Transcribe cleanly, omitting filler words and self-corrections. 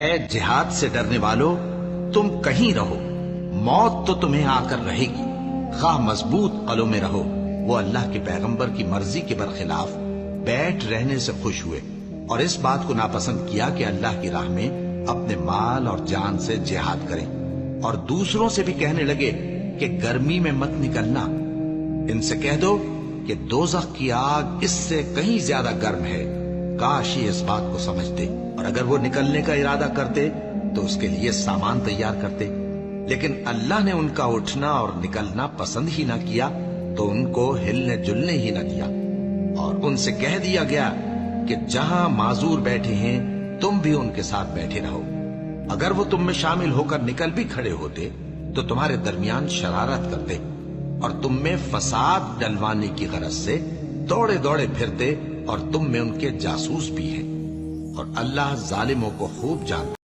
اے جہاد سے ڈرنے والو، تم کہیں رہو، موت تو تمہیں آ کر رہے گی، خواہ مضبوط قلعوں میں رہو۔ وہ اللہ کے پیغمبر کی مرضی کے برخلاف بیٹھ رہنے سے خوش ہوئے اور اس بات کو ناپسند کیا کہ اللہ کی راہ میں اپنے مال اور جان سے جہاد کریں، اور دوسروں سے بھی کہنے لگے کہ گرمی میں مت نکلنا۔ ان سے کہہ دو کہ دوزخ کی آگ اس سے کہیں زیادہ گرم ہے، کاش یہ اس بات کو سمجھتے، اور اگر وہ نکلنے کا ارادہ کرتے تو اس کے لیے سامان تیار کرتے، لیکن اللہ نے ان کا اٹھنا اور نکلنا پسند ہی نہ کیا تو ان کو ہلنے جلنے ہی نہ دیا، اور ان سے کہہ دیا گیا کہ جہاں معذور بیٹھے ہیں تم بھی ان کے ساتھ بیٹھے رہو۔ اگر وہ تم میں شامل ہو کر نکل بھی کھڑے ہوتے تو تمہارے درمیان شرارت کرتے اور تم میں فساد ڈلوانے کی غرض سے دوڑے دوڑے پھرتے، اور تم میں ان کے جاسوس بھی ہیں، اور اللہ ظالموں کو خوب جانتا